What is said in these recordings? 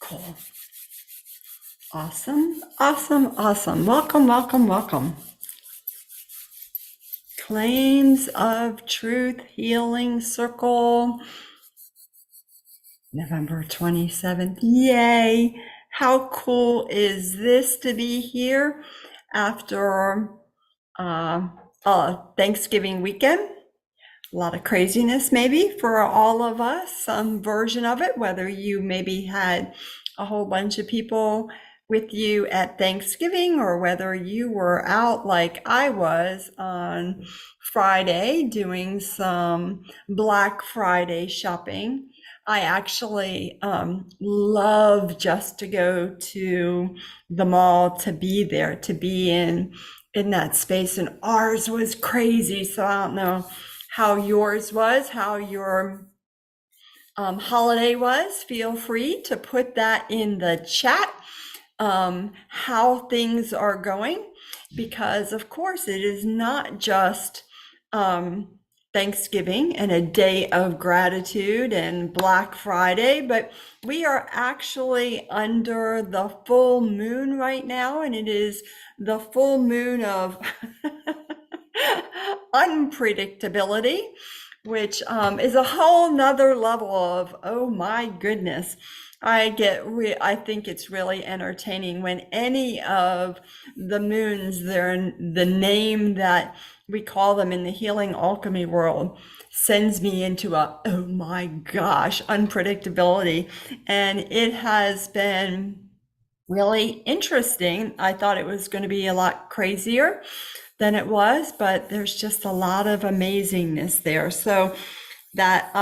Cool. Awesome. Awesome. Awesome. Welcome, welcome, welcome. Claims of Truth Healing Circle, November 27th. Yay. How cool is this to be here after uh, Thanksgiving weekend? A lot of craziness maybe for all of us, some version of it, whether you maybe had a whole bunch of people with you at Thanksgiving or whether you were out like I was on Friday doing some Black Friday shopping. I actually love just to go to the mall, to be there, to be in that space, and ours was crazy. So I don't know how yours was, how your holiday was. Feel free to put that in the chat, how things are going, because of course it is not just Thanksgiving and a day of gratitude and Black Friday, but we are actually under the full moon right now, and it is the full moon of unpredictability, which is a whole nother level of, oh my goodness. I think it's really entertaining when any of the moons, they're the name that we call them in the healing alchemy world, sends me into a, oh my gosh, unpredictability. And it has been really interesting. I thought it was going to be a lot crazier than it was, but there's just a lot of amazingness there. So that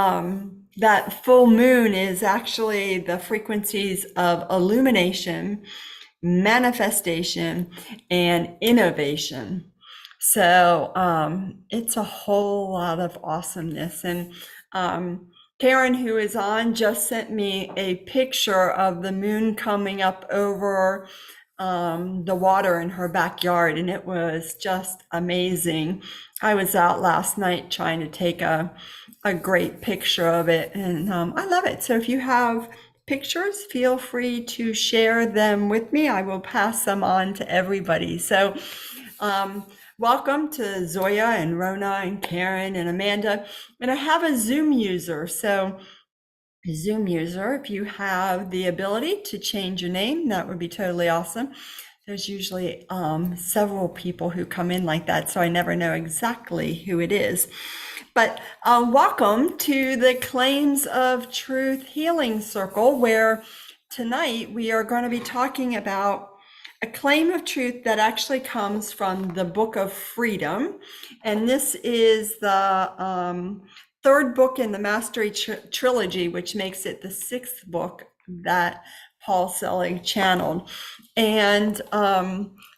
full moon is actually the frequencies of illumination, manifestation, and innovation. So it's a whole lot of awesomeness. And Karen, who is on, just sent me a picture of the moon coming up over the water in her backyard, and it was just amazing. I was out last night trying to take a great picture of it, and I love it. So if you have pictures, feel free to share them with me. I will pass them on to everybody. So welcome to Zoya and Rona and Karen and Amanda. And I have a Zoom user. So Zoom user, if you have the ability to change your name, that would be totally awesome. There's usually several people who come in like that, so I never know exactly who it is. But welcome to the Claims of Truth Healing Circle, where tonight we are going to be talking about a claim of truth that actually comes from the Book of Freedom. And this is the third book in the Mastery Trilogy, which makes it the sixth book that Paul Selig channeled. And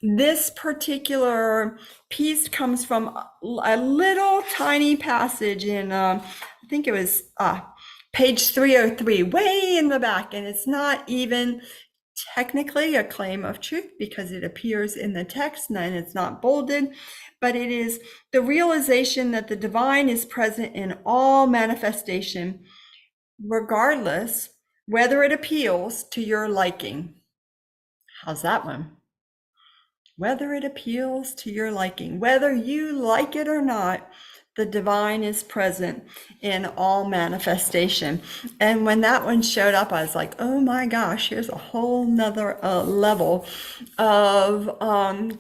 this particular piece comes from a little tiny passage in, I think it was page 303, way in the back. And it's not even technically a claim of truth because it appears in the text and it's not bolded, but it is the realization that the divine is present in all manifestation, regardless whether it appeals to your liking. How's that one? Whether it appeals to your liking, whether you like it or not, the divine is present in all manifestation. And when that one showed up, I was like, oh my gosh, here's a whole nother level of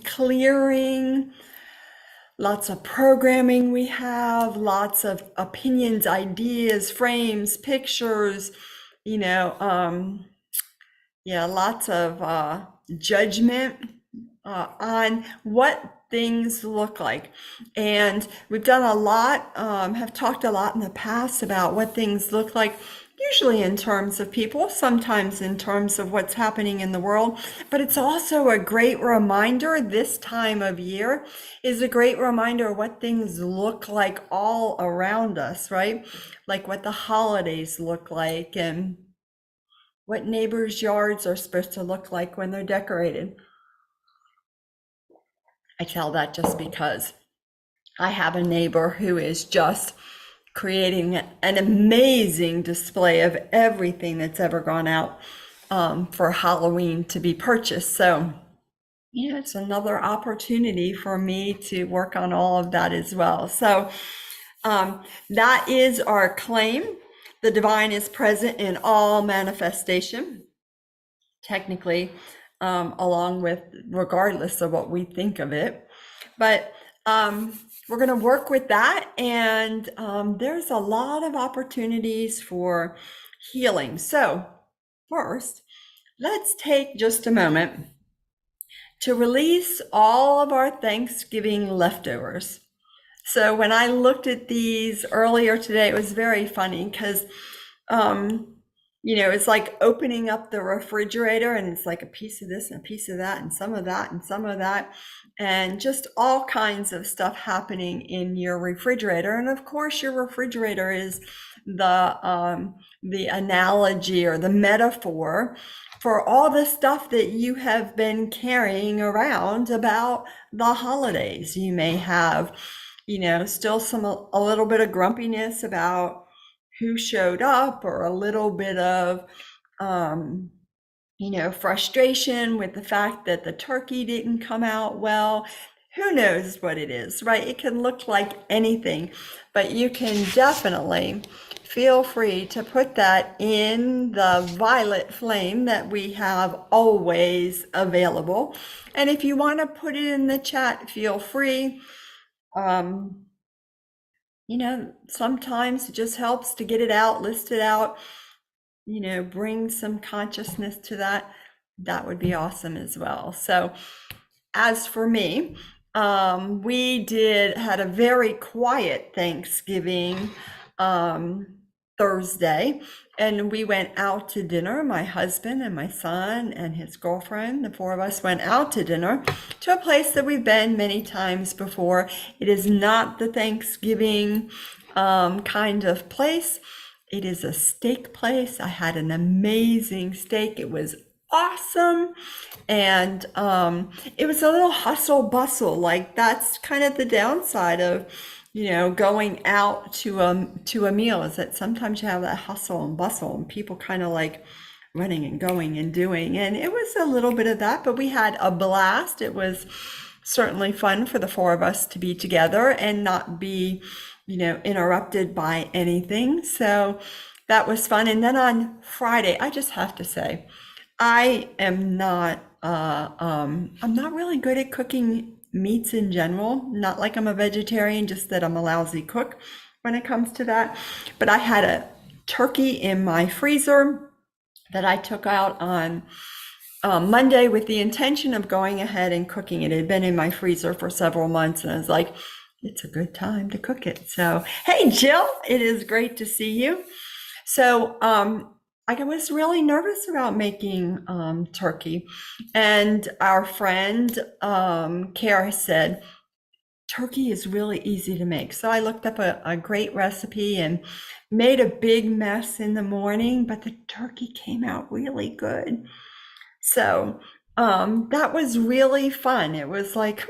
clearing lots of programming we have, lots of opinions, ideas, frames, pictures, lots of judgment on what things look like. And we've done a lot, have talked a lot in the past about what things look like, usually in terms of people, sometimes in terms of what's happening in the world. But it's also a great reminder, this time of year is a great reminder of what things look like all around us, right? Like what the holidays look like and what neighbors' yards are supposed to look like when they're decorated. I tell that just because I have a neighbor who is just creating an amazing display of everything that's ever gone out for Halloween to be purchased. So, yeah, it's another opportunity for me to work on all of that as well. So, that is our claim. The divine is present in all manifestation, technically, along with regardless of what we think of it. But we're going to work with that. And there's a lot of opportunities for healing. So, first, let's take just a moment to release all of our Thanksgiving leftovers. So when I looked at these earlier today, it was very funny because, it's like opening up the refrigerator and it's like a piece of this and a piece of that and some of that and some of that, and just all kinds of stuff happening in your refrigerator. And of course, your refrigerator is the analogy or the metaphor for all the stuff that you have been carrying around about the holidays. You may have still a little bit of grumpiness about who showed up, or a little bit of, frustration with the fact that the turkey didn't come out well. Who knows what it is, right? It can look like anything, but you can definitely feel free to put that in the violet flame that we have always available. And if you want to put it in the chat, feel free. Sometimes it just helps to get it out, list it out, bring some consciousness to that. That would be awesome as well. So as for me, we had a very quiet Thanksgiving Thursday, and we went out to dinner. My husband and my son and his girlfriend, the four of us went out to dinner to a place that we've been many times before. It is not the Thanksgiving kind of place. It is a steak place. I had an amazing steak. It was awesome. And it was a little hustle bustle. Like, that's kind of the downside of going out to a meal, is that sometimes you have that hustle and bustle and people kind of like running and going and doing. And it was a little bit of that, but we had a blast. It was certainly fun for the four of us to be together and not be, interrupted by anything. So that was fun. And then on Friday, I just have to say, I'm not really good at cooking meats in general. Not like I'm a vegetarian, just that I'm a lousy cook when it comes to that. But I had a turkey in my freezer that I took out on Monday with the intention of going ahead and cooking it. It had been in my freezer for several months, and I was like, it's a good time to cook it. So, hey, Jill, it is great to see you. So, I was really nervous about making turkey, and our friend Kara said turkey is really easy to make. So I looked up a great recipe and made a big mess in the morning, but the turkey came out really good. So that was really fun. It was like,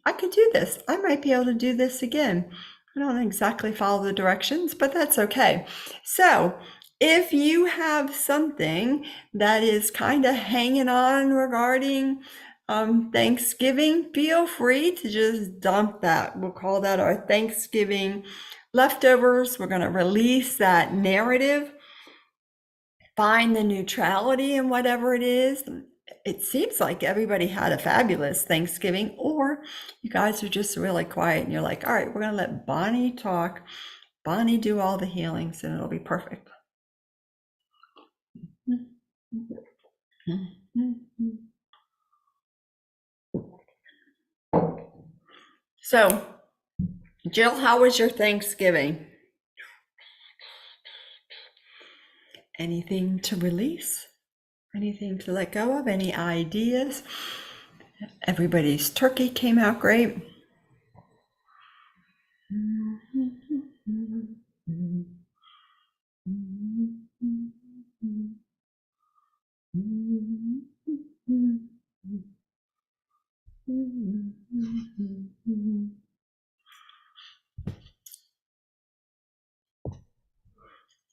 I could do this. I might be able to do this again. I don't exactly follow the directions, but that's okay. So if you have something that is kind of hanging on regarding Thanksgiving, feel free to just dump that. We'll call that our Thanksgiving leftovers. We're going to release that narrative, find the neutrality in whatever it is. It seems like everybody had a fabulous Thanksgiving, or you guys are just really quiet and you're like, all right, we're going to let Bonnie talk. Bonnie do all the healings and it'll be perfect. So, Jill, how was your Thanksgiving? Anything to release? Anything to let go of? Any ideas? Everybody's turkey came out great.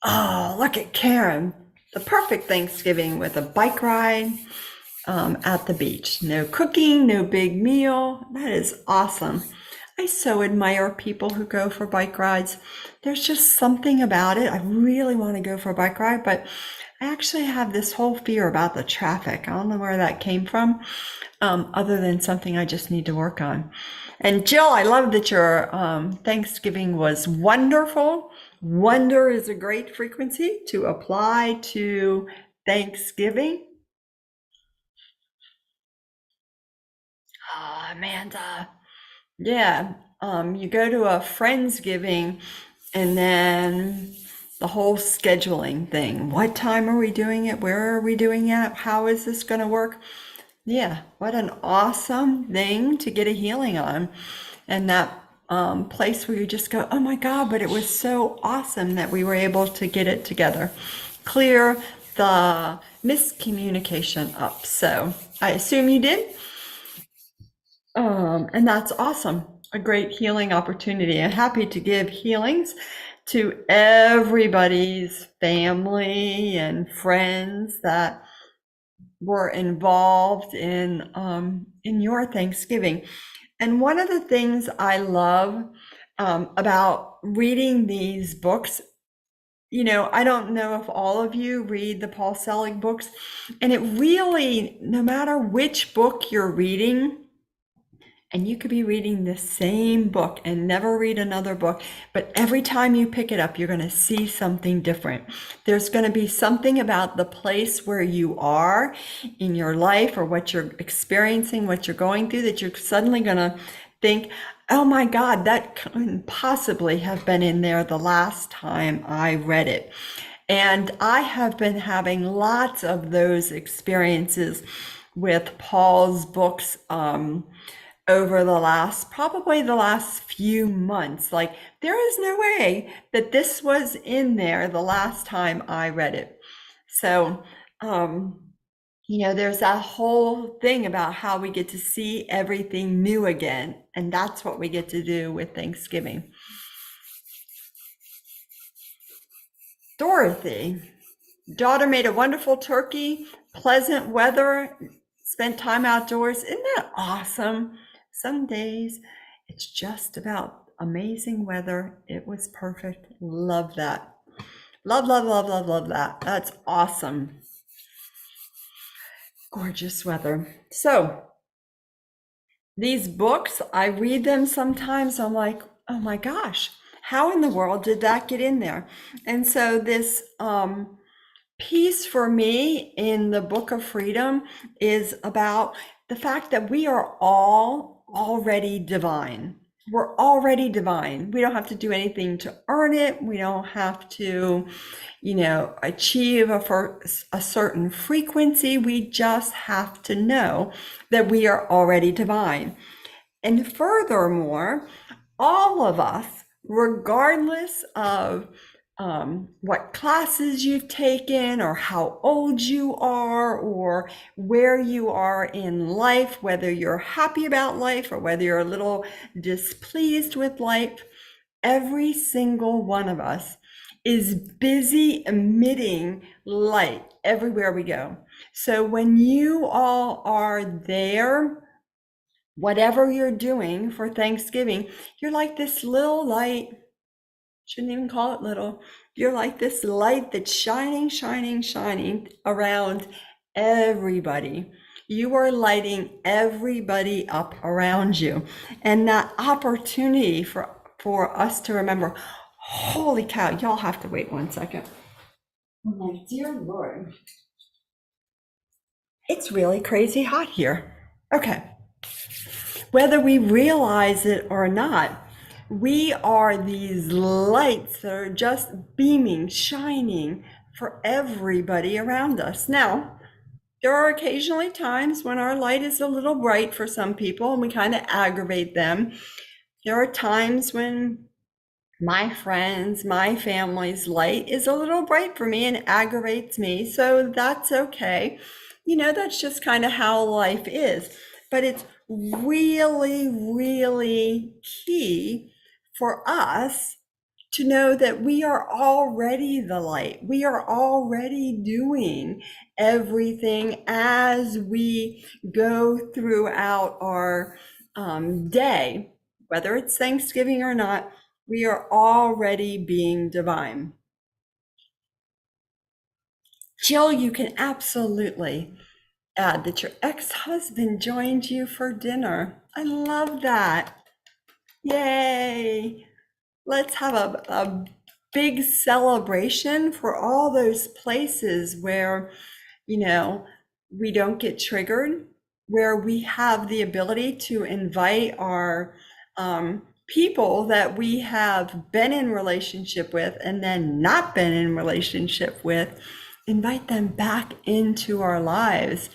Oh, look at Karen. The perfect Thanksgiving with a bike ride at the beach. No cooking, no big meal. That is awesome. I so admire people who go for bike rides. There's just something about it. I really want to go for a bike ride, but I actually have this whole fear about the traffic. I don't know where that came from, other than something I just need to work on. And Jill, I love that your Thanksgiving was wonderful. Wonder is a great frequency to apply to Thanksgiving. Amanda. Yeah. You go to a Friendsgiving and then the whole scheduling thing. What time are we doing it? Where are we doing it? How is this going to work? Yeah, what an awesome thing to get a healing on. And that place where you just go, oh my God, but it was so awesome that we were able to get it together. Clear the miscommunication up. So I assume you did. And that's awesome. A great healing opportunity. I'm happy to give healings to everybody's family and friends that were involved in your Thanksgiving. And one of the things I love about reading these books, you know, I don't know if all of you read the Paul Selig books, and it really, no matter which book you're reading, and you could be reading the same book and never read another book, but every time you pick it up, you're going to see something different. There's going to be something about the place where you are in your life or what you're experiencing, what you're going through, that you're suddenly going to think, oh my God, that couldn't possibly have been in there the last time I read it. And I have been having lots of those experiences with Paul's books over the probably the last few months. Like, there is no way that this was in there the last time I read it. So, you know, there's that whole thing about how we get to see everything new again. And that's what we get to do with Thanksgiving. Dorothy, daughter made a wonderful turkey, pleasant weather, spent time outdoors. Isn't that awesome? Some days it's just about amazing weather. It was perfect. Love that. Love, love, love, love, love that. That's awesome. Gorgeous weather. So, these books, I read them sometimes. I'm like, oh my gosh, how in the world did that get in there? And so, this piece for me in the Book of Freedom is about the fact that we are all already divine. We're already divine. We don't have to do anything to earn it. We don't have to, you know, achieve a certain frequency. We just have to know that we are already divine. And furthermore, all of us, regardless of what classes you've taken or how old you are or where you are in life, whether you're happy about life or whether you're a little displeased with life, every single one of us is busy emitting light everywhere we go. So when you all are there, whatever you're doing for Thanksgiving, you're like this little light. Shouldn't even call it little. You're like this light that's shining, shining, shining around everybody. You are lighting everybody up around you. And that opportunity for us to remember, holy cow, y'all have to wait 1 second. Oh my dear Lord. It's really crazy hot here. Okay. Whether we realize it or not, we are these lights that are just beaming, shining for everybody around us. Now, there are occasionally times when our light is a little bright for some people and we kind of aggravate them. There are times when my friends, my family's light is a little bright for me and aggravates me. So that's okay. You know, that's just kind of how life is. But it's really, really key for us to know that we are already the light. We are already doing everything as we go throughout our day, whether it's Thanksgiving or not, we are already being divine. Jill, you can absolutely add that your ex-husband joined you for dinner. I love that. Yay. Let's have a big celebration for all those places where, we don't get triggered, where we have the ability to invite our people that we have been in relationship with and then not been in relationship with, invite them back into our lives.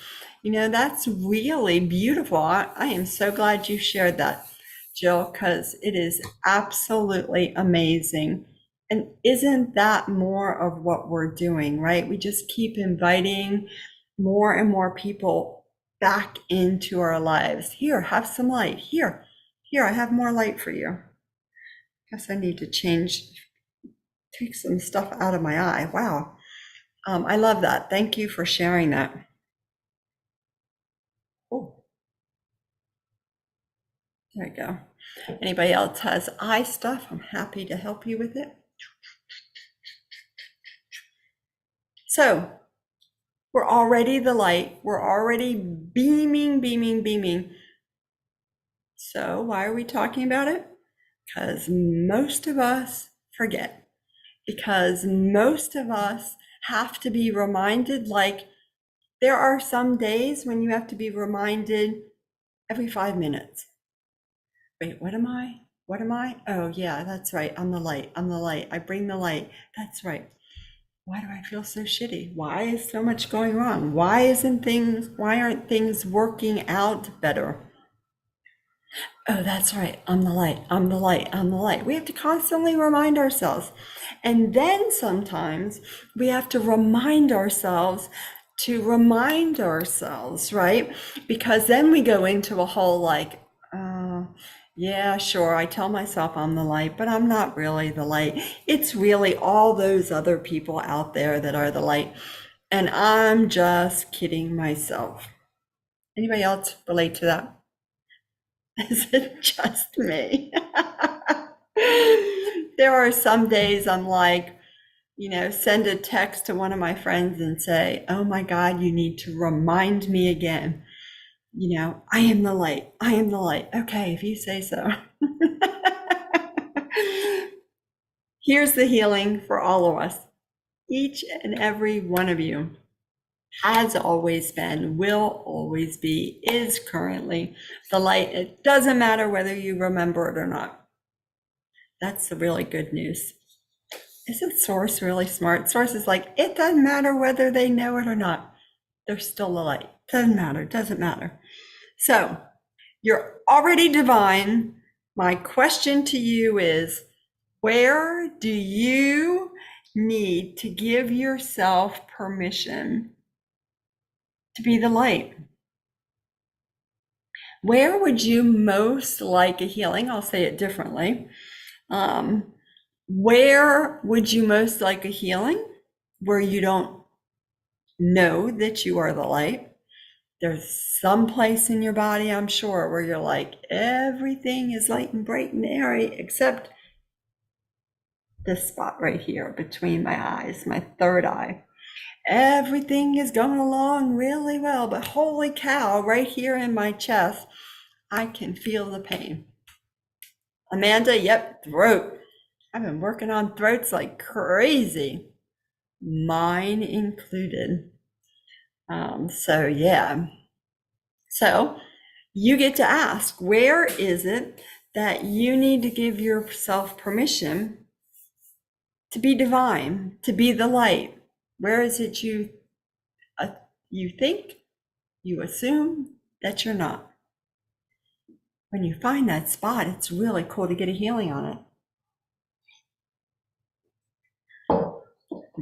That's really beautiful. I am so glad you shared that, Jill, because it is absolutely amazing. And isn't that more of what we're doing, right? We just keep inviting more and more people back into our lives. Here, have some light. Here, I have more light for you. Guess I need to take some stuff out of my eye. Wow. I love that. Thank you for sharing that. Oh, there you go. Anybody else has eye stuff? I'm happy to help you with it. So we're already the light. We're already beaming, beaming, beaming. So why are we talking about it? Because most of us forget. Because most of us have to be reminded, like there are some days when you have to be reminded every 5 minutes. Wait, what am I? What am I? Oh yeah, that's right. I'm the light. I'm the light. I bring the light. That's right. Why do I feel so shitty? Why is so much going wrong? Why aren't things working out better? Oh, that's right. I'm the light. I'm the light. I'm the light. We have to constantly remind ourselves. And then sometimes we have to remind ourselves to remind ourselves, right? Because then we go into a whole like, yeah, sure, I tell myself I'm the light, but I'm not really the light. It's really all those other people out there that are the light. And I'm just kidding myself. Anybody else relate to that? Is it just me? There are some days I'm like, send a text to one of my friends and say, oh my God, you need to remind me again. I am the light. I am the light. Okay, if you say so. Here's the healing for all of us. Each and every one of you has always been, will always be, is currently the light. It doesn't matter whether you remember it or not. That's the really good news. Isn't Source really smart? Source is like, it doesn't matter whether they know it or not. They're still the light. Doesn't matter. Doesn't matter. So you're already divine. My question to you is, where do you need to give yourself permission to be the light? Where would you most like a healing? I'll say it differently. Where would you most like a healing where you don't know that you are the light? There's some place in your body, I'm sure, where you're like, everything is light and bright and airy, except this spot right here between my eyes, my third eye. Everything is going along really well, but holy cow, right here in my chest, I can feel the pain. Amanda, yep, throat. I've been working on throats like crazy, mine included. So yeah. So you get to ask, where is it that you need to give yourself permission to be divine, to be the light? Where is it you think, you assume that you're not? When you find that spot, it's really cool to get a healing on it.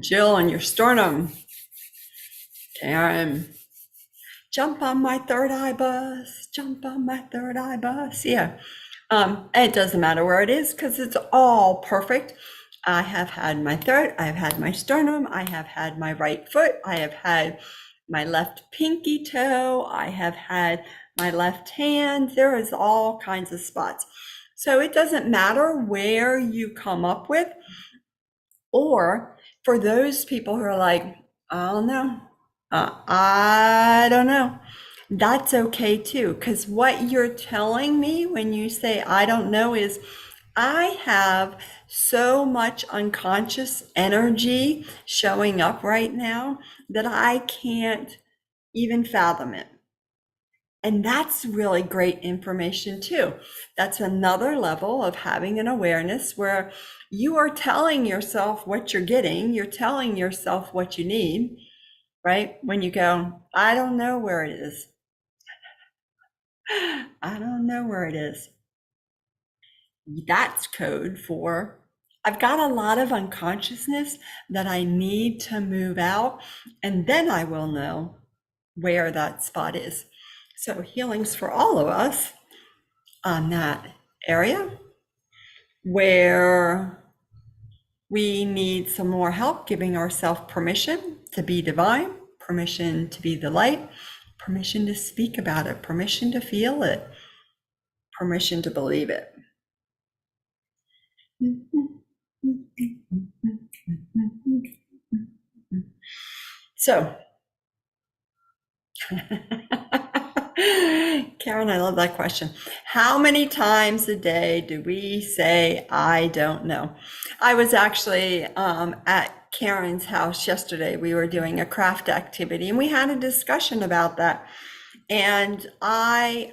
Jill and your sternum. Karen, jump on my third eye bus, jump on my third eye bus. Yeah. It doesn't matter where it is because it's all perfect. I have had my throat, I have had my sternum, I have had my right foot, I have had my left pinky toe, I have had my left hand. There is all kinds of spots. So it doesn't matter where you come up with, or for those people who are like, I don't know, I don't know. That's okay too, because what you're telling me when you say I don't know is I have so much unconscious energy showing up right now that I can't even fathom it. And that's really great information too. That's another level of having an awareness where you are telling yourself what you're getting, you're telling yourself what you need, right? When you go, I don't know where it is. I don't know where it is. That's code for I've got a lot of unconsciousness that I need to move out, and then I will know where that spot is. So healing's for all of us on that area where we need some more help giving ourselves permission to be divine, permission to be the light, permission to speak about it, permission to feel it, permission to believe it. So, Karen, I love that question. How many times a day do we say, I don't know? I was actually at Karen's house yesterday. We were doing a craft activity and we had a discussion about that. And I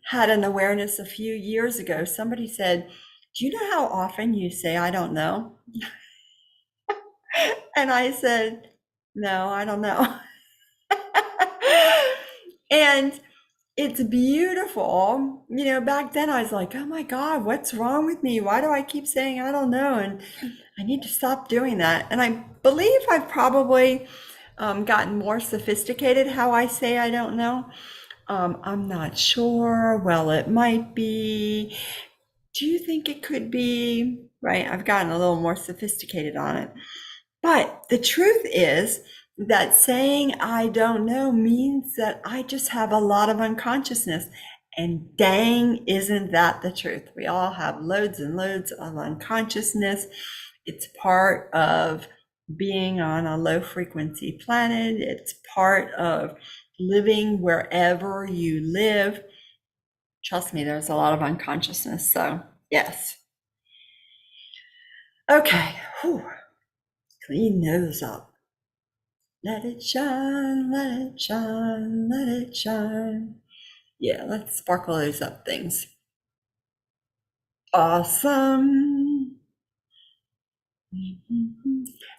had an awareness a few years ago. Somebody said, do you know how often you say, I don't know? And I said, no, I don't know. And it's beautiful. You know, back then I was like, oh my God, what's wrong with me? Why do I keep saying I don't know? And I need to stop doing that. And I believe I've probably gotten more sophisticated how I say I don't know. I'm not sure. Well, it might be. Do you think it could be? Right. I've gotten a little more sophisticated on it. But the truth is that saying I don't know means that I just have a lot of unconsciousness. And dang, isn't that the truth? We all have loads and loads of unconsciousness. It's part of being on a low frequency planet. It's part of living wherever you live. Trust me, there's a lot of unconsciousness. So, yes. Okay. Whew. Clean those up. Let it shine, let it shine, let it shine. Yeah, let's sparkle those up things. Awesome.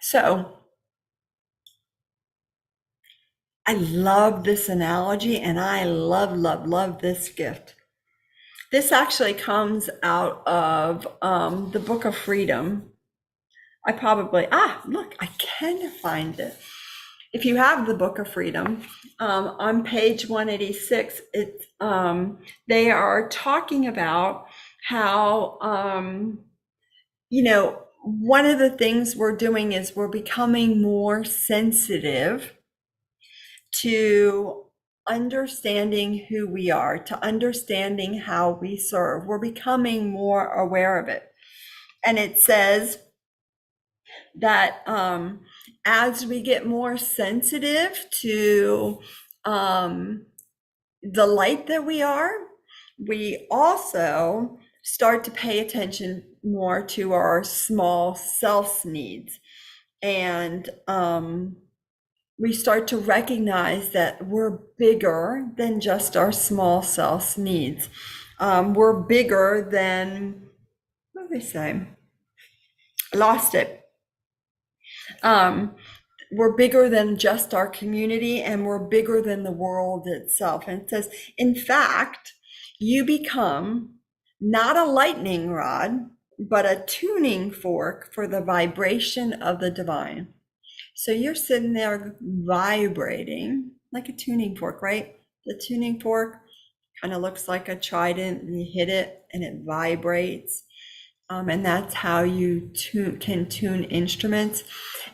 So I love this analogy and I love, love, love this gift. This actually comes out of the Book of Freedom. I probably, look, I can find it. If you have the Book of Freedom, on page 186, they are talking about how, one of the things we're doing is we're becoming more sensitive to understanding who we are, to understanding how we serve. We're becoming more aware of it. And it says that as we get more sensitive to the light that we also start to pay attention more to our small self needs. And we start to recognize that we're bigger than just our small self needs. We're bigger than, what do they say? Lost it. We're bigger than just our community and we're bigger than the world itself. And it says, in fact, you become not a lightning rod, but a tuning fork for the vibration of the divine. So you're sitting there vibrating like a tuning fork, right? The tuning fork kind of looks like a trident and you hit it and it vibrates. And that's how you can tune instruments.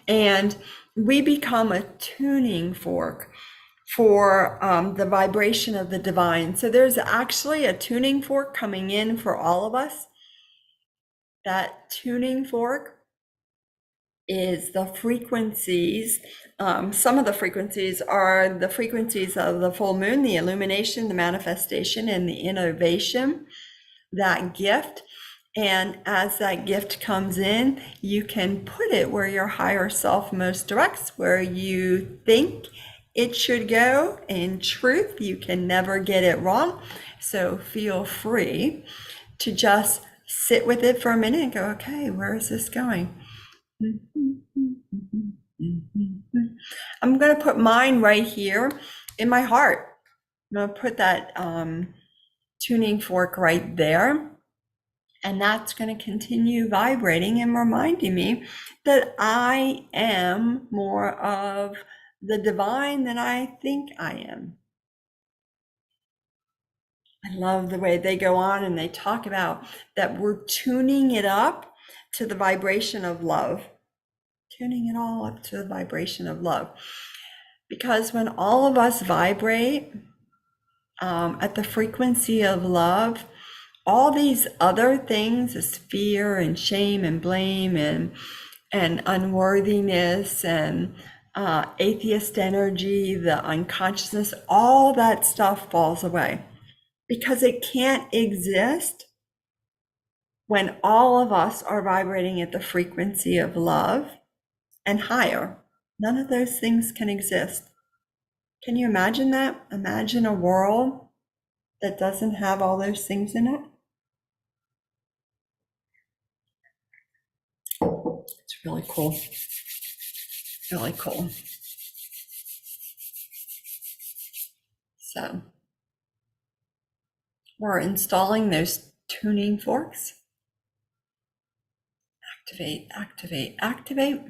And we become a tuning fork for the vibration of the divine. So there's actually a tuning fork coming in for all of us. That tuning fork is the frequencies. Some of the frequencies are the frequencies of the full moon, the illumination, the manifestation, and the innovation, that gift. And as that gift comes in, you can put it where your higher self most directs, where you think it should go. In truth, you can never get it wrong. So feel free to just sit with it for a minute and go, okay, where is this going? I'm going to put mine right here in my heart. I'm going to put that tuning fork right there. And that's going to continue vibrating and reminding me that I am more of the divine than I think I am. I love the way they go on and they talk about that we're tuning it up to the vibration of love, tuning it all up to the vibration of love. Because when all of us vibrate at the frequency of love, all these other things, as fear and shame and blame and unworthiness and atheist energy, the unconsciousness, all that stuff falls away because it can't exist when all of us are vibrating at the frequency of love and higher. None of those things can exist. Can you imagine that? Imagine a world that doesn't have all those things in it. It's really cool. Really cool. So we're installing those tuning forks. Activate, activate, activate.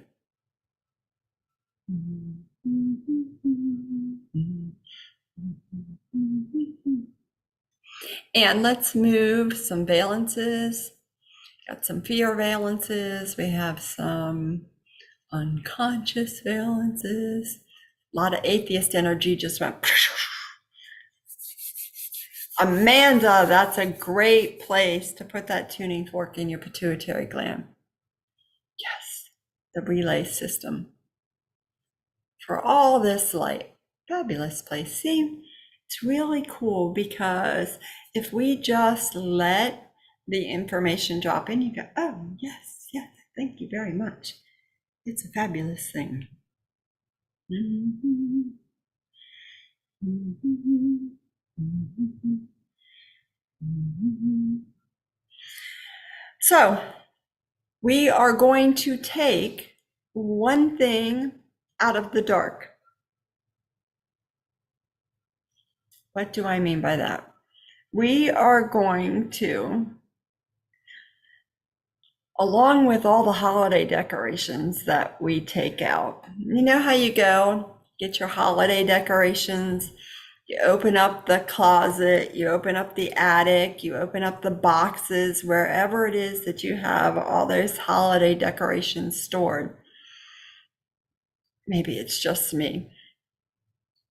And let's move some valences. Got some fear valences. We have some unconscious valences. A lot of atheist energy just went. Amanda, that's a great place to put that tuning fork in your pituitary gland. Yes, the relay system. For all this light. Fabulous place. See, it's really cool because if we just let the information drop in, you go, oh, yes, yes, thank you very much. It's a fabulous thing. So we are going to take one thing out of the dark. What do I mean by that? We are going to, along with all the holiday decorations that we take out, you know how you go get your holiday decorations, you open up the closet, you open up the attic, you open up the boxes, wherever it is that you have all those holiday decorations stored. Maybe it's just me.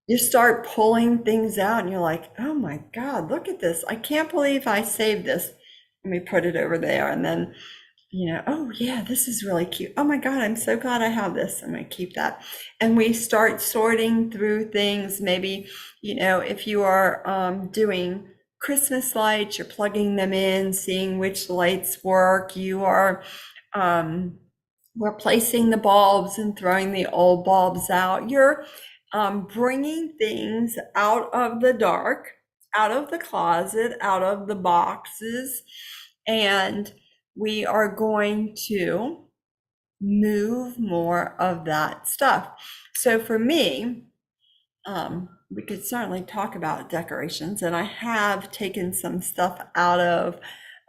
You start pulling things out and you're like, oh my God, look at this. I can't believe I saved this. Let me put it over there. And then, oh yeah, this is really cute. Oh my God, I'm so glad I have this. I'm going to keep that. And we start sorting through things. Maybe, if you are doing Christmas lights, you're plugging them in, seeing which lights work. You are replacing the bulbs and throwing the old bulbs out. You're bringing things out of the dark, out of the closet, out of the boxes, and we are going to move more of that stuff. So for me, we could certainly talk about decorations, and I have taken some stuff out of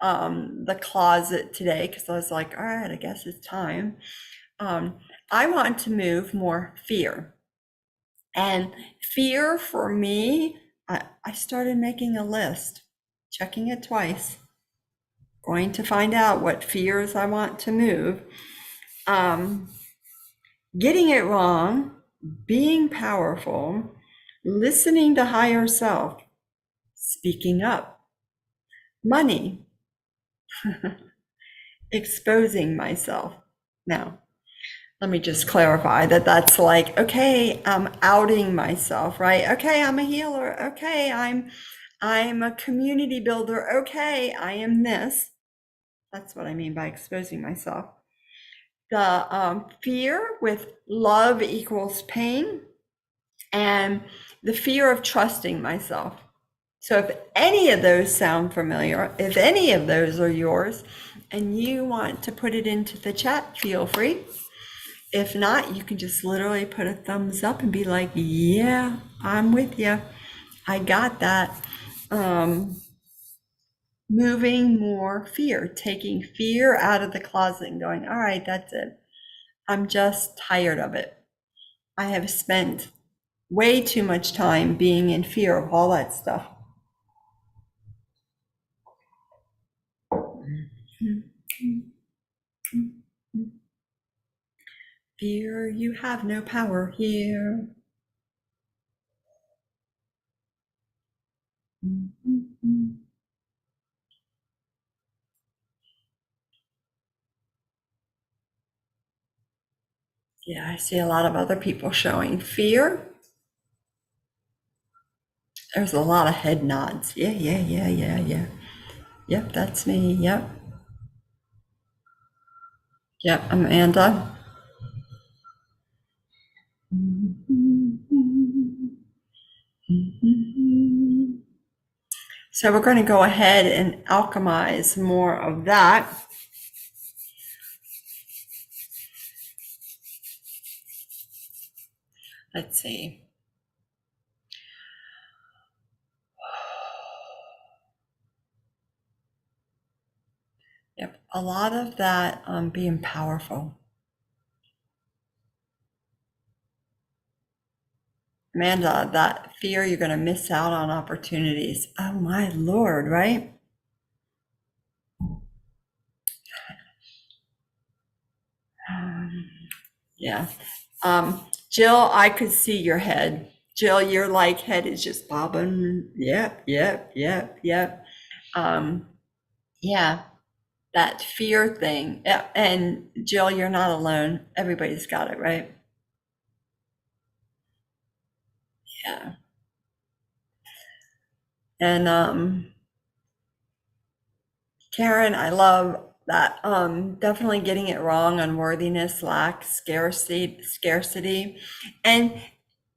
the closet today because I was like, all right, I guess it's time. I want to move more fear. And fear for me, I started making a list, checking it twice. going to find out what fears I want to move. Getting it wrong, being powerful, listening to higher self, speaking up, money, exposing myself. Now, let me just clarify that that's like, okay, I'm outing myself, right? Okay, I'm a healer. Okay, I'm a community builder. Okay, I am this. That's what I mean by exposing myself. The fear with love equals pain, and the fear of trusting myself. So if any of those sound familiar, if any of those are yours, and you want to put it into the chat, feel free. If not, you can just literally put a thumbs up and be like, yeah, I'm with you. I got that. Moving more fear, taking fear out of the closet and going, all right, that's it. I'm just tired of it. I have spent way too much time being in fear of all that stuff. Fear, you have no power here. Yeah, I see a lot of other people showing fear. There's a lot of head nods. Yeah, yeah, yeah, yeah, yeah. Yep, that's me. Yep. Yep, Amanda. So we're going to go ahead and alchemize more of that. Let's see. Yep, a lot of that being powerful. Amanda, that fear you're going to miss out on opportunities. Oh my Lord, right? Yeah. Jill, I could see your head. Jill, your like head is just bobbing. Yep, yep, yep, yep. Yeah, that fear thing. Yeah, and Jill, you're not alone. Everybody's got it, right? Yeah. And Karen, I love that. Definitely getting it wrong on worthiness, lack, scarcity. And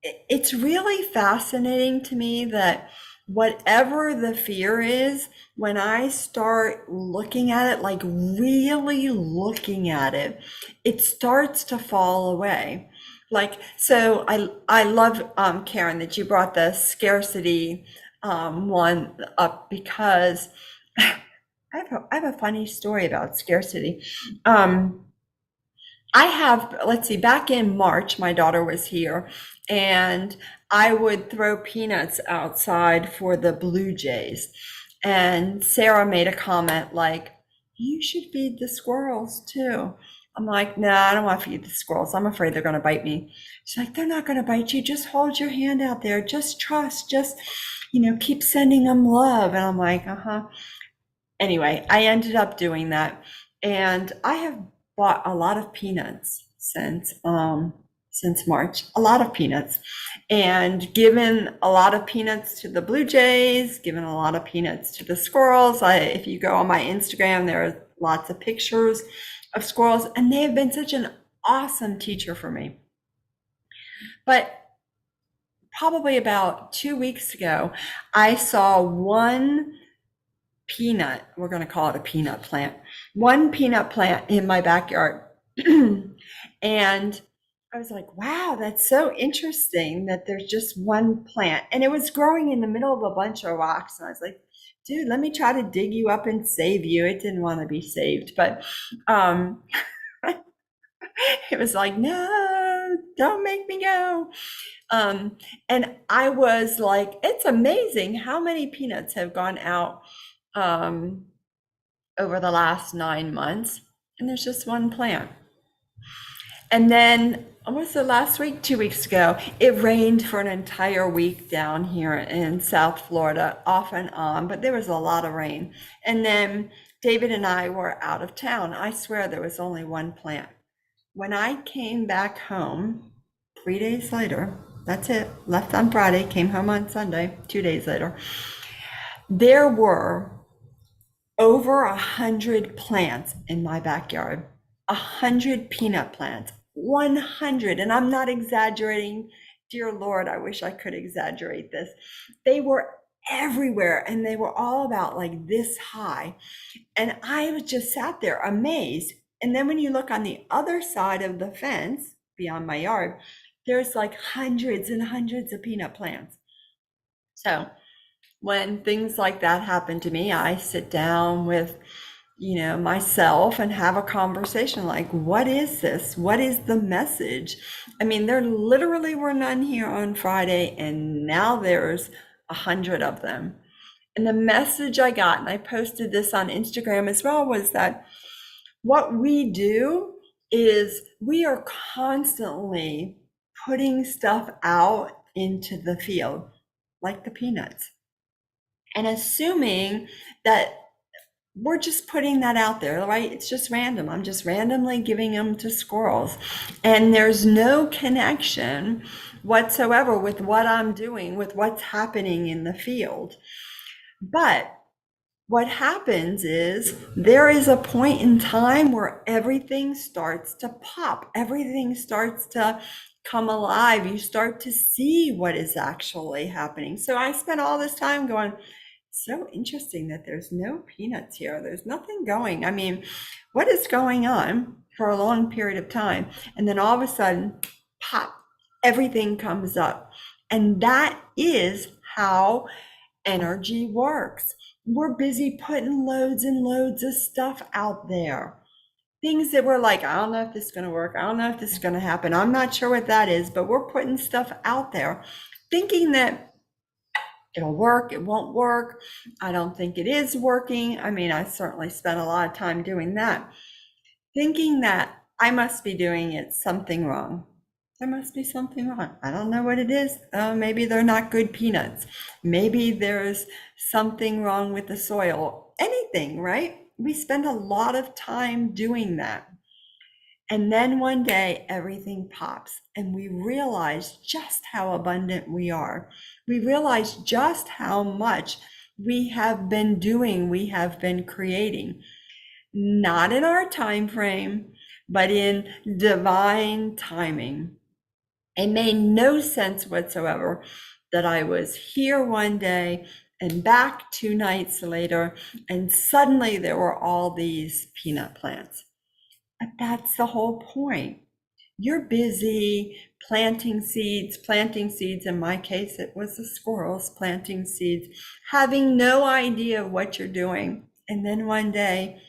it's really fascinating to me that whatever the fear is, when I start looking at it, like really looking at it, it starts to fall away. Like, so I love, Karen, that you brought the scarcity one up because I have a funny story about scarcity. Um, I have, let's see, back in March, my daughter was here, and I would throw peanuts outside for the blue jays. And Sarah made a comment like, you should feed the squirrels too. I'm like, no, I don't want to feed the squirrels. I'm afraid they're going to bite me. She's like, they're not going to bite you. Just hold your hand out there. Just trust. Just, keep sending them love. And I'm like, uh-huh. Anyway, I ended up doing that, and I have bought a lot of peanuts since March, a lot of peanuts, and given a lot of peanuts to the blue jays, given a lot of peanuts to the squirrels. If you go on my Instagram, there are lots of pictures of squirrels, and they have been such an awesome teacher for me. But probably about 2 weeks ago, I saw one peanut, we're going to call it a peanut plant, one peanut plant in my backyard. And I was like, wow, that's so interesting that there's just one plant. And it was growing in the middle of a bunch of rocks. And I was like, dude, let me try to dig you up and save you. It didn't want to be saved. But um, it was like, no, don't make me go. And I was like, it's amazing how many peanuts have gone out um, over the last 9 months, and there's just one plant. And then, what was the last week? 2 weeks ago, it rained for an entire week down here in South Florida, off and on, but there was a lot of rain. And then David and I were out of town. I swear there was only one plant. When I came back home 3 days later, that's it, left on Friday, came home on Sunday, 2 days later, there were over 100 plants in my backyard, 100 peanut plants, 100. And I'm not exaggerating. Dear Lord, I wish I could exaggerate this. They were everywhere and they were all about like this high. And I was just sat there amazed. And then when you look on the other side of the fence beyond my yard, there's like hundreds and hundreds of peanut plants. So when things like that happen to me, I sit down with, myself and have a conversation like, what is this? What is the message? I mean, there literally were none here on Friday, and now there's 100 of them. And the message I got, and I posted this on Instagram as well, was that what we do is we are constantly putting stuff out into the field, like the peanuts, and assuming that we're just putting that out there, right? It's just random. I'm just randomly giving them to squirrels. And there's no connection whatsoever with what I'm doing, with what's happening in the field. But what happens is there is a point in time where everything starts to pop, everything starts to come alive. You start to see what is actually happening. So I spent all this time going, so interesting that there's no peanuts here. There's nothing going. I mean, what is going on for a long period of time? And then all of a sudden, pop, everything comes up. And that is how energy works. We're busy putting loads and loads of stuff out there. Things that we're like, I don't know if this is going to work. I don't know if this is going to happen. I'm not sure what that is, but we're putting stuff out there thinking that it'll work, it won't work. I don't think it is working. I mean, I certainly spent a lot of time doing that, thinking that I must be doing it something wrong. There must be something wrong. I don't know what it is. Maybe they're not good peanuts. Maybe there's something wrong with the soil. Anything, right? We spend a lot of time doing that. And then one day everything pops and we realize just how abundant we are. We realize just how much we have been doing, we have been creating, not in our time frame, but in divine timing. It made no sense whatsoever that I was here one day and back 2 nights later, and suddenly there were all these peanut plants. But that's the whole point. You're busy planting seeds. In my case, it was the squirrels planting seeds, having no idea what you're doing. And then one day,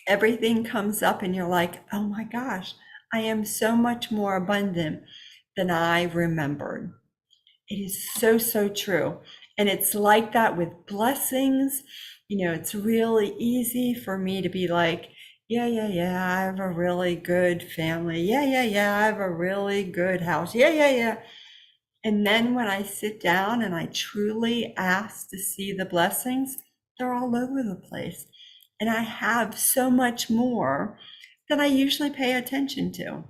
everything comes up and you're like, oh my gosh, I am so much more abundant than I remembered. It is so, so true. And it's like that with blessings. It's really easy for me to be like, yeah, I have a really good family. Yeah, I have a really good house. Yeah. And then when I sit down and I truly ask to see the blessings, they're all over the place. And I have so much more than I usually pay attention to.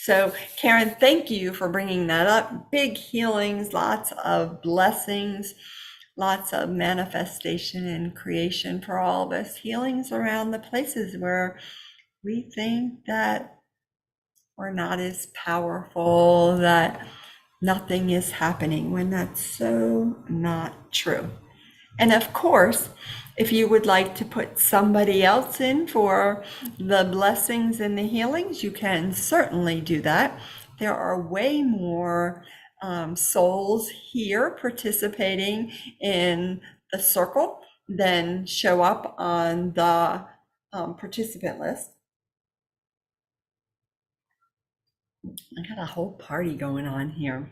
So, Karen, thank you for bringing that up. Big healings, lots of blessings, lots of manifestation and creation for all of us. Healings around the places where we think that we're not as powerful, that nothing is happening, when that's so not true. And of course, if you would like to put somebody else in for the blessings and the healings, you can certainly do that. There are way more souls here participating in the circle than show up on the participant list. I got a whole party going on here.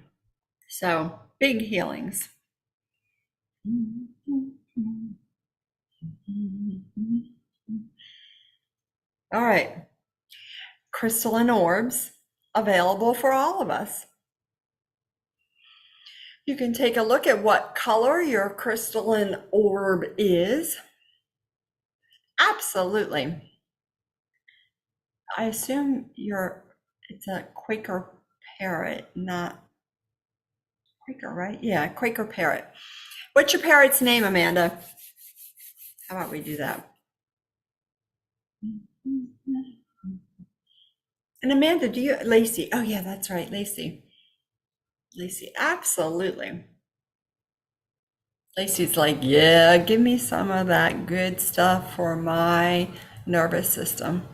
So big healings. All right. Crystalline orbs available for all of us. You can take a look at what color your crystalline orb is. Absolutely. I assume it's a Quaker parrot, not Quaker, right? Yeah, Quaker parrot. What's your parrot's name, Amanda? How about we do that? And Amanda, Lacey? Oh yeah, that's right, Lacey. Lacey, absolutely. Lacey's like, yeah, give me some of that good stuff for my nervous system.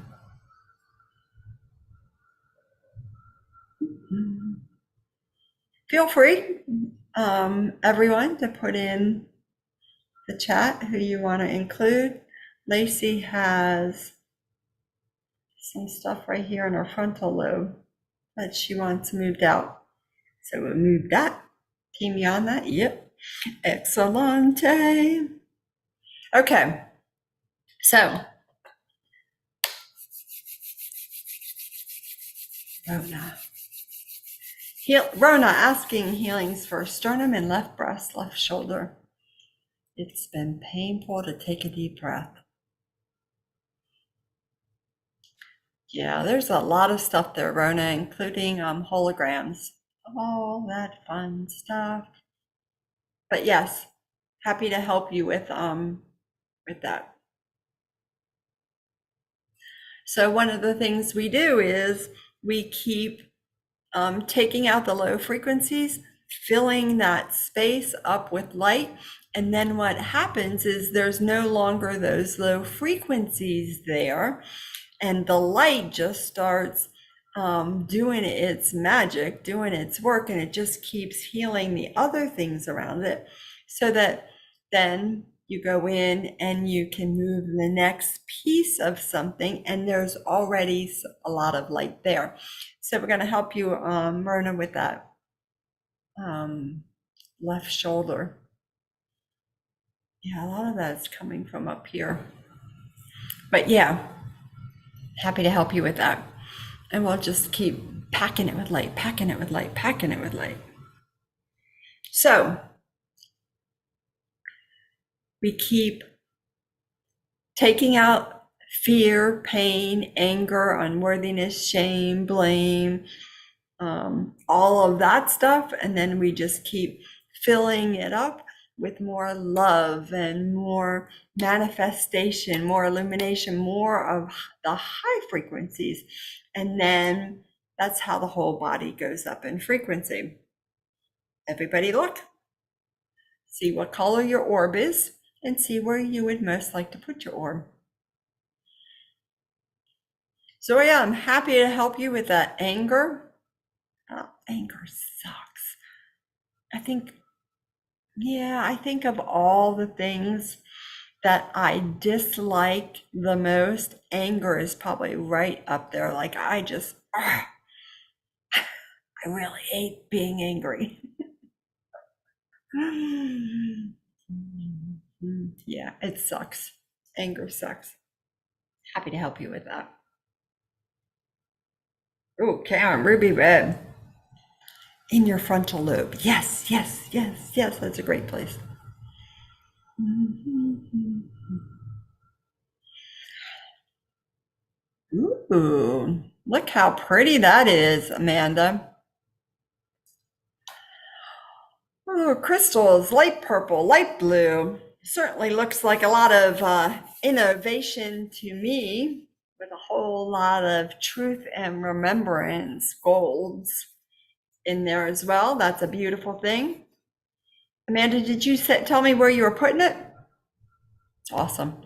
Feel free, everyone, to put in the chat who you want to include. Lacey has some stuff right here in her frontal lobe that she wants moved out. So we'll move that. Team you on that? Yep. Excellente. Okay. So, Rona. Rona asking healings for sternum and left breast, left shoulder. It's been painful to take a deep breath. Yeah, there's a lot of stuff there, Rona, including holograms. All that fun stuff. But yes, happy to help you with that. So one of the things we do is we keep taking out the low frequencies, filling that space up with light. And then what happens is there's no longer those low frequencies there. And the light just starts doing its magic, doing its work, and it just keeps healing the other things around it so that then you go in and you can move the next piece of something, and there's already a lot of light there. So we're going to help you, Myrna, with that left shoulder. Yeah, a lot of that's coming from up here. But yeah, happy to help you with that. And we'll just keep packing it with light, packing it with light, packing it with light. So we keep taking out fear, pain, anger, unworthiness, shame, blame, all of that stuff. And then we just keep filling it up with more love and more manifestation, more illumination, more of the high frequencies. And then that's how the whole body goes up in frequency. Everybody look. See what color your orb is and see where you would most like to put your orb. So yeah, I'm happy to help you with that anger. Oh, anger sucks. I think of all the things that I dislike the most, anger is probably right up there. Like I really hate being angry. Yeah, it sucks. Anger sucks. Happy to help you with that. Oh, Karen, ruby red. In your frontal lobe. Yes, yes, yes, yes. That's a great place. Ooh, look how pretty that is, Amanda. Oh, crystals, light purple, light blue. Certainly looks like a lot of innovation to me, with a whole lot of truth and remembrance golds in there as well. That's a beautiful thing. Amanda, did you tell me where you were putting it? Awesome.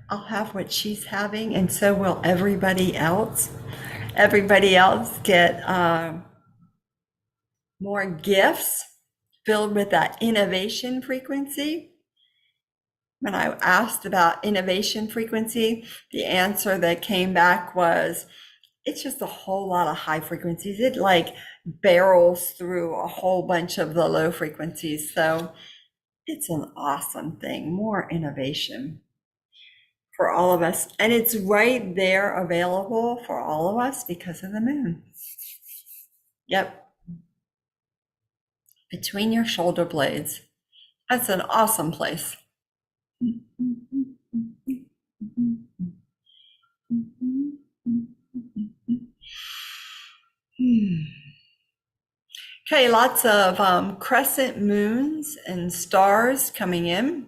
I'll have what she's having, and so will everybody else. Everybody else get more gifts filled with that innovation frequency. When I asked about innovation frequency, the answer that came back was, it's just a whole lot of high frequencies. It like barrels through a whole bunch of the low frequencies. So It's an awesome thing. More innovation for all of us. And it's right there available for all of us because of the moon. Yep. Between your shoulder blades. That's an awesome place. Okay, lots of crescent moons and stars coming in.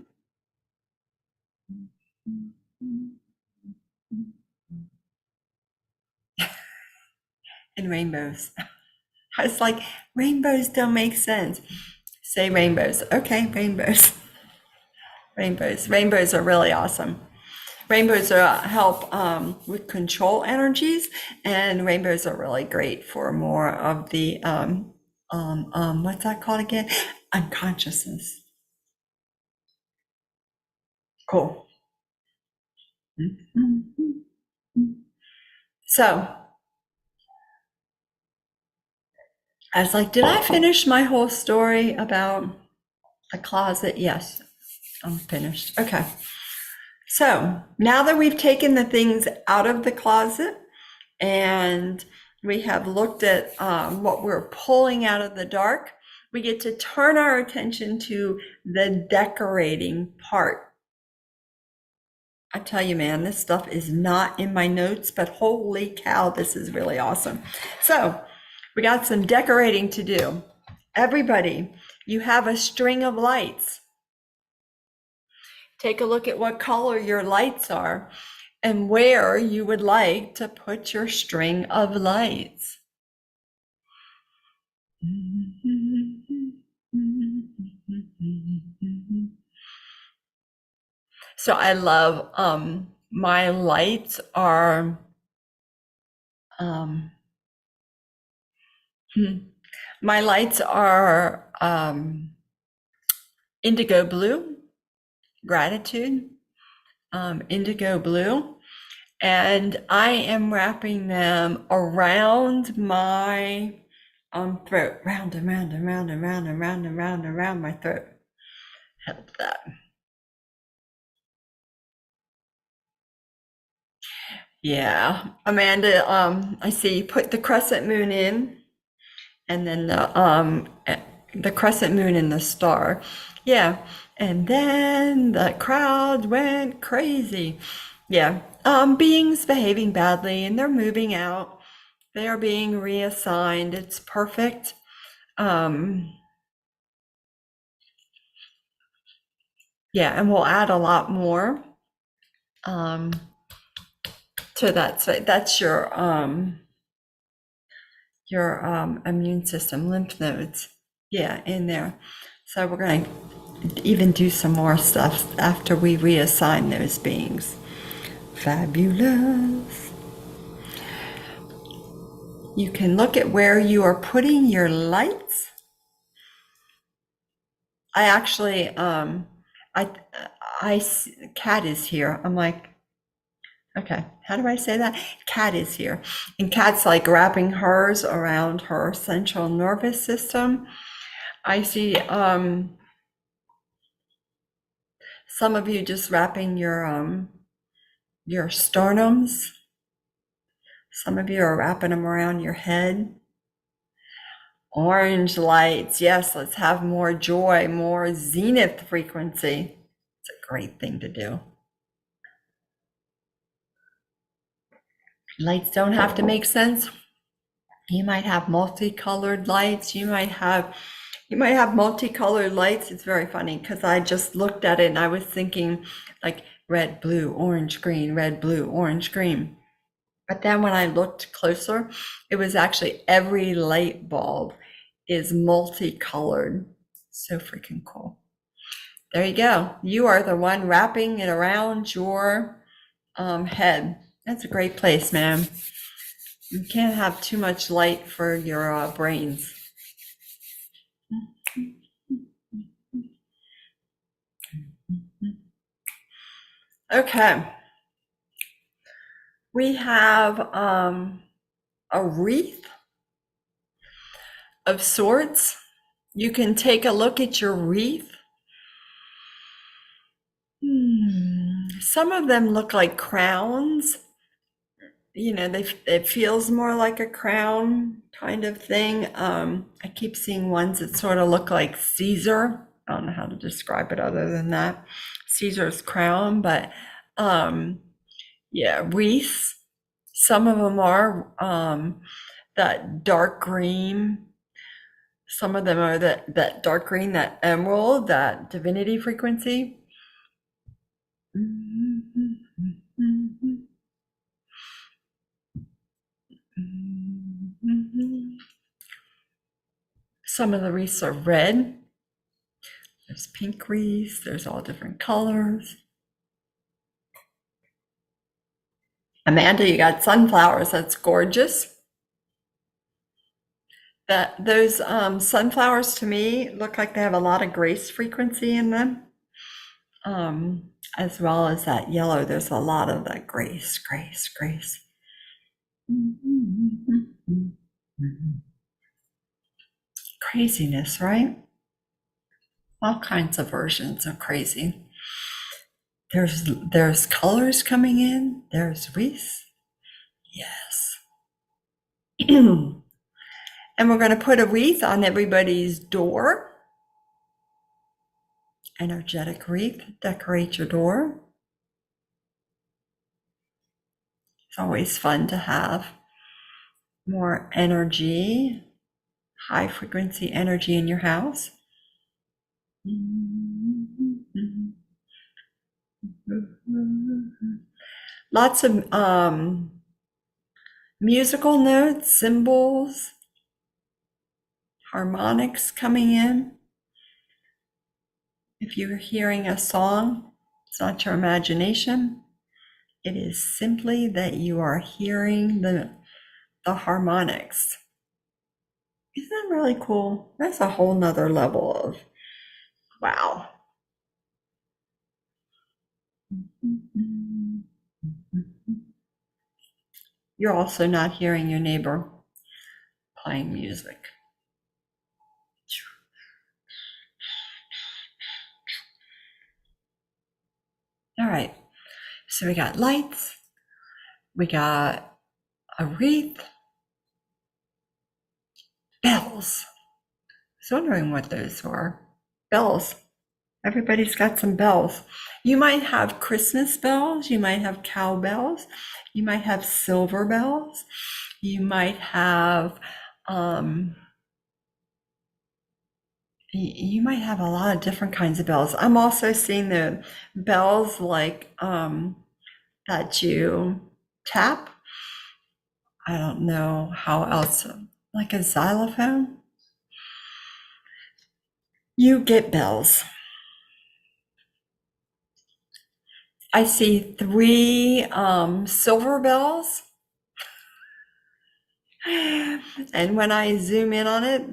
And rainbows. I was like, rainbows don't make sense. Say rainbows. Okay, rainbows. Rainbows. Rainbows are really awesome. Rainbows are, help with control energies, and rainbows are really great for more of the what's that called again? Unconsciousness. Cool. So I was like, did I finish my whole story about the closet? Yes, I'm finished. Okay. So now that we've taken the things out of the closet and we have looked at what we're pulling out of the dark, we get to turn our attention to the decorating part. I tell you, man, this stuff is not in my notes, but holy cow, this is really awesome. So we got some decorating to do. Everybody, you have a string of lights. Take a look at what color your lights are and where you would like to put your string of lights. So I love my lights are um, my lights are indigo blue, gratitude, indigo blue, and I am wrapping them around my throat, round and round and round and round and round and round and round my throat. Help that. Yeah, Amanda, I see you put the crescent moon in, and then the crescent moon and the star. Yeah, and then the crowd went crazy. Yeah, beings behaving badly and they're moving out. They are being reassigned. It's perfect. Um, yeah, and we'll add a lot more um, to that. So that's your immune system, lymph nodes. Yeah, in there. So we're going to even do some more stuff after we reassign those beings. Fabulous. You can look at where you are putting your lights. I actually, I, Cat is here. I'm like, okay, how do I say that? Cat is here. And Cat's like wrapping hers around her central nervous system. I see some of you just wrapping your sternums. Some of you are wrapping them around your head. Orange lights. Yes, let's have more joy, more zenith frequency. It's a great thing to do. Lights don't have to make sense. You might have multicolored lights. You might have multicolored lights. It's very funny because I just looked at it and I was thinking like red, blue, orange, green, red, blue, orange, green. But then when I looked closer, it was actually every light bulb is multicolored. So freaking cool. There you go. You are the one wrapping it around your head. That's a great place, man. You can't have too much light for your brains. Okay. We have a wreath of sorts. You can take a look at your wreath Some of them look like crowns. It feels more like a crown kind of thing. I keep seeing ones that sort of look like Caesar. I don't know how to describe it other than that. Caesar's crown, but yeah, wreaths. Some of them are that dark green. Some of them are that dark green, that emerald, that divinity frequency. Some of the wreaths are red. There's pink wreaths. There's all different colors. Amanda, you got sunflowers. That's gorgeous. Those sunflowers to me look like they have a lot of grace frequency in them, as well as that yellow. There's a lot of that grace, grace, grace. Craziness, right? All kinds of versions of crazy. There's colors coming in. There's wreaths. Yes. And we're going to put a wreath on everybody's door. Energetic wreath. Decorate your door. It's always fun to have more energy, high frequency energy in your house. Lots of musical notes, symbols, harmonics coming in. If you're hearing a song, it's not your imagination. It is simply that you are hearing the harmonics. Isn't that really cool? That's a whole nother level of wow. You're also not hearing your neighbor playing music. All right, so we got lights, we got a wreath, bells. I was wondering what those were. Bells. Everybody's got some bells. You might have Christmas bells, you might have cowbells, you might have silver bells, you might have you might have a lot of different kinds of bells. I'm also seeing the bells like that you tap. I don't know how else, like a xylophone. You get bells. I see 3 silver bells. And when I zoom in on it,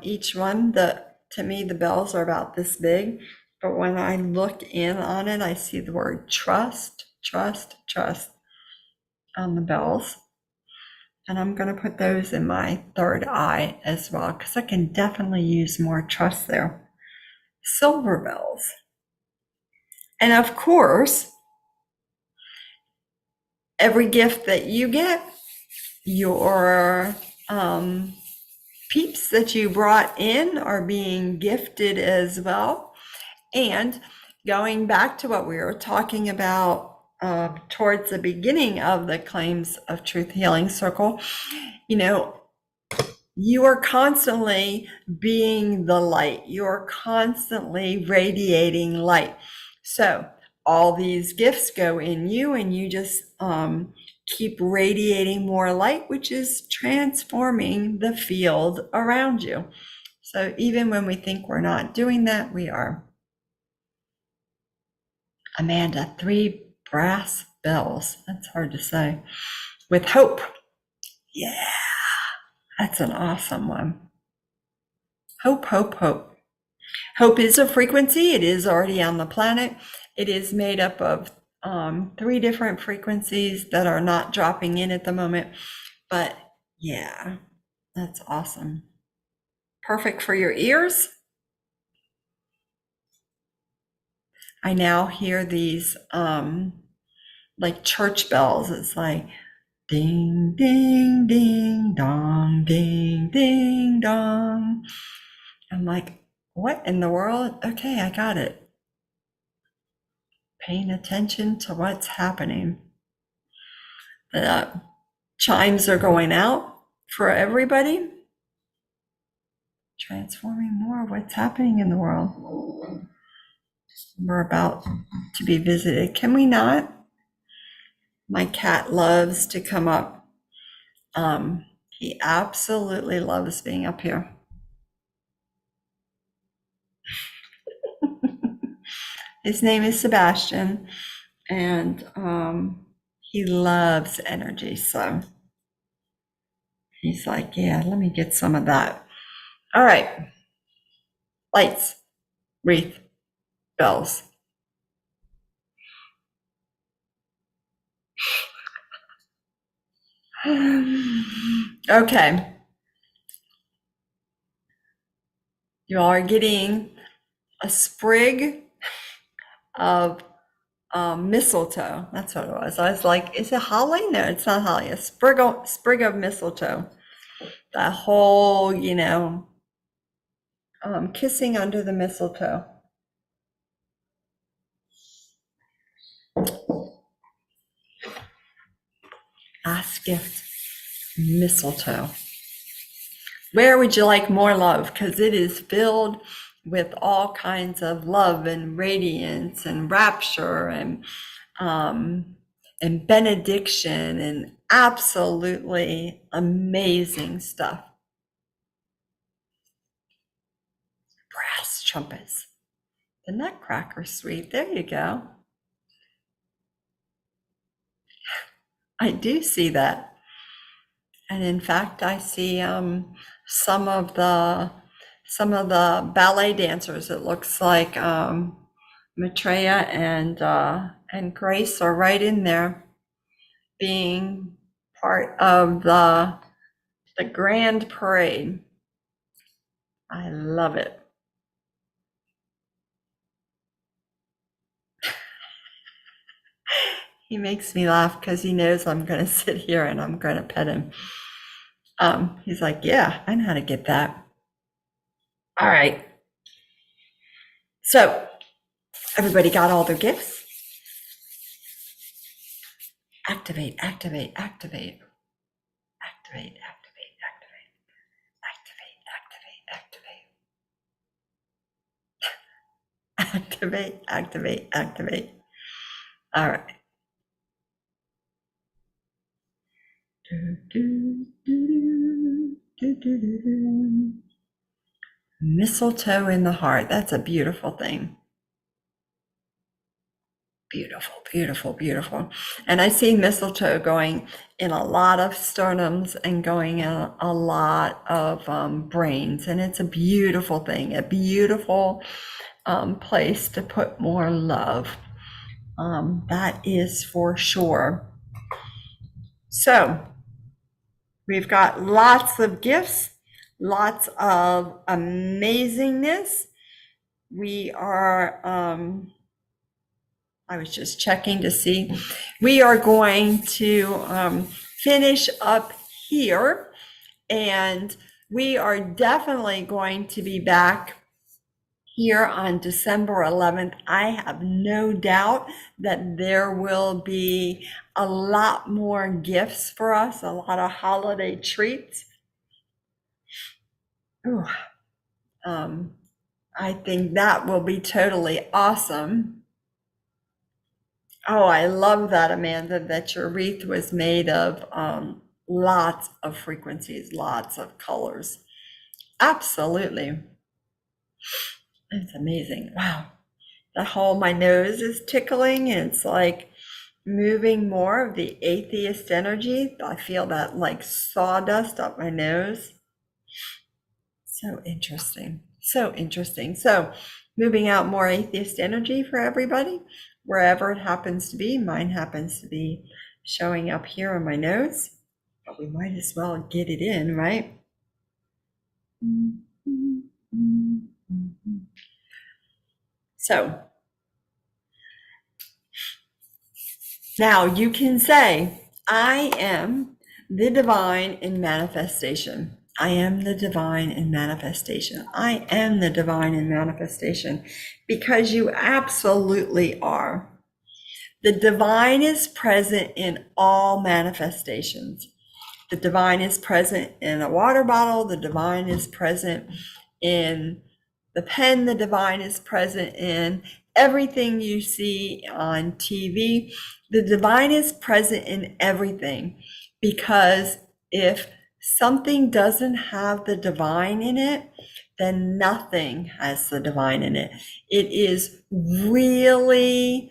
each one, to me, the bells are about this big. But when I look in on it, I see the word trust, trust, trust on the bells. And I'm going to put those in my third eye as well, because I can definitely use more trust there. Silver bells. And of course, every gift that you get, your peeps that you brought in are being gifted as well. And going back to what we were talking about towards the beginning of the Claims of Truth Healing Circle, you are constantly being the light. You're constantly radiating light. So all these gifts go in you, and you just keep radiating more light, which is transforming the field around you. So even when we think we're not doing that, we are. Amanda, 3 brass bells. That's hard to say. With hope. Yeah, that's an awesome one. Hope, hope, hope. Hope is a frequency. It is already on the planet. It is made up of 3 different frequencies that are not dropping in at the moment. But yeah, that's awesome. Perfect for your ears. I now hear these like church bells. It's like ding, ding, ding, dong, ding, ding, dong. I'm like, what in the world? Okay, I got it. Paying attention to what's happening. The chimes are going out for everybody, transforming more of what's happening in the world. We're about to be visited. Can we not? My cat loves to come up. He absolutely loves being up here. His name is Sebastian, and he loves energy. So he's like, yeah, let me get some of that. All right. Lights, wreath, bells. Okay. You are getting a sprig of mistletoe. That's what it was. I was like, is it holly? No, it's not holly. A sprig of mistletoe. That whole, kissing under the mistletoe. Last gift, mistletoe. Where would you like more love? Because it is filled with all kinds of love and radiance and rapture and benediction and absolutely amazing stuff. Brass trumpets. The Nutcracker Suite. There you go. I do see that. And in fact, I see some of the ballet dancers. It looks like Maitreya and Grace are right in there, being part of the grand parade. I love it. He makes me laugh because he knows I'm going to sit here and I'm going to pet him. He's like, yeah, I know how to get that. All right. So everybody got all their gifts? Activate, activate, activate, activate, activate, activate, activate, activate, activate, activate, activate. All right. Mistletoe in the heart. That's a beautiful thing. Beautiful, beautiful, beautiful. And I see mistletoe going in a lot of sternums and going in a lot of brains. And it's a beautiful thing, a beautiful place to put more love. That is for sure. So we've got lots of gifts, lots of amazingness. We are, I was just checking to see, we are going to finish up here, and we are definitely going to be back here on December 11th. I have no doubt that there will be a lot more gifts for us, a lot of holiday treats. Ooh, I think that will be totally awesome. Oh, I love that, Amanda, that your wreath was made of lots of frequencies, lots of colors. Absolutely. It's amazing. Wow. The whole, my nose is tickling, and it's like moving more of the atheist energy. I feel that like sawdust up my nose. So interesting. So interesting. So moving out more atheist energy for everybody, wherever it happens to be. Mine happens to be showing up here on my nose, but we might as well get it in, right? So Now you can say, I am the divine in manifestation. I am the divine in manifestation. I am the divine in manifestation, because you absolutely are. The divine is present in all manifestations. The divine is present in a water bottle. The divine is present in the pen. The divine is present in everything you see on TV. The divine is present in everything, because if something doesn't have the divine in it, then nothing has the divine in it. It is really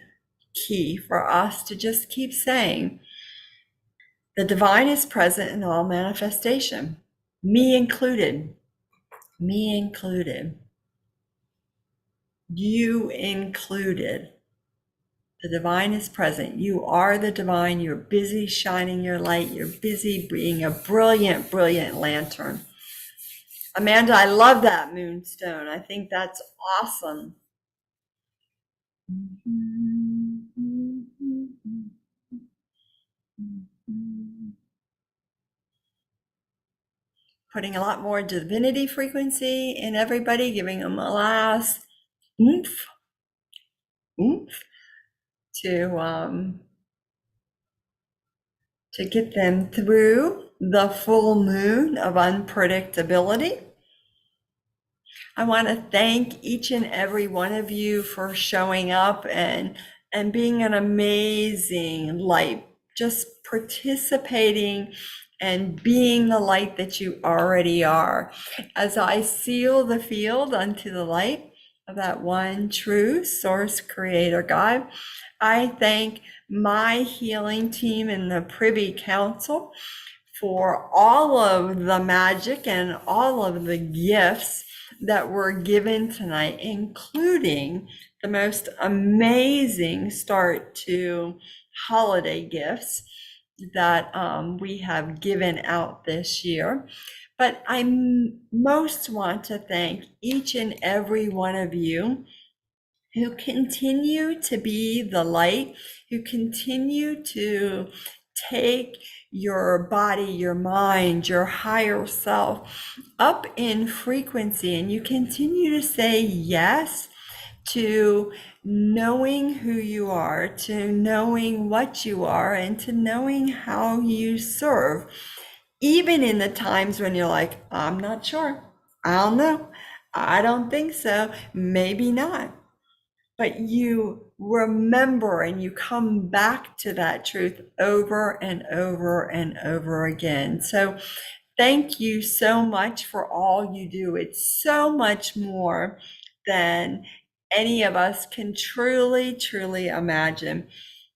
key for us to just keep saying, the divine is present in all manifestation, me included, me included, you included. The divine is present. You are the divine. You're busy shining your light. You're busy being a brilliant, brilliant lantern. Amanda, I love that moonstone. I think that's awesome. Putting a lot more divinity frequency in everybody, giving them a last oomph, oomph to get them through the full moon of unpredictability. I want to thank each and every one of you for showing up and being an amazing light, just participating and being the light that you already are. As I seal the field unto the light of that one true source creator God, I thank my healing team and the Privy Council for all of the magic and all of the gifts that were given tonight, including the most amazing start to holiday gifts that we have given out this year. But I most want to thank each and every one of you who continue to be the light, who continue to take your body, your mind, your higher self up in frequency, and you continue to say yes to knowing who you are, to knowing what you are, and to knowing how you serve, even in the times when you're like, I'm not sure, I don't know, I don't think so, maybe not. But you remember and you come back to that truth over and over and over again. So thank you so much for all you do. It's so much more than any of us can truly, truly imagine.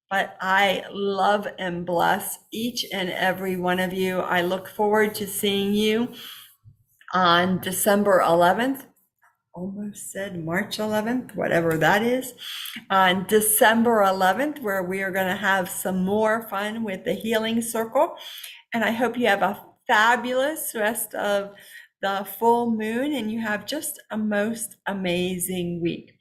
But I love and bless each and every one of you. I look forward to seeing you on December 11th. Almost said March 11th, whatever that is, on December 11th, where we are going to have some more fun with the Healing Circle. And I hope you have a fabulous rest of the full moon and you have just a most amazing week.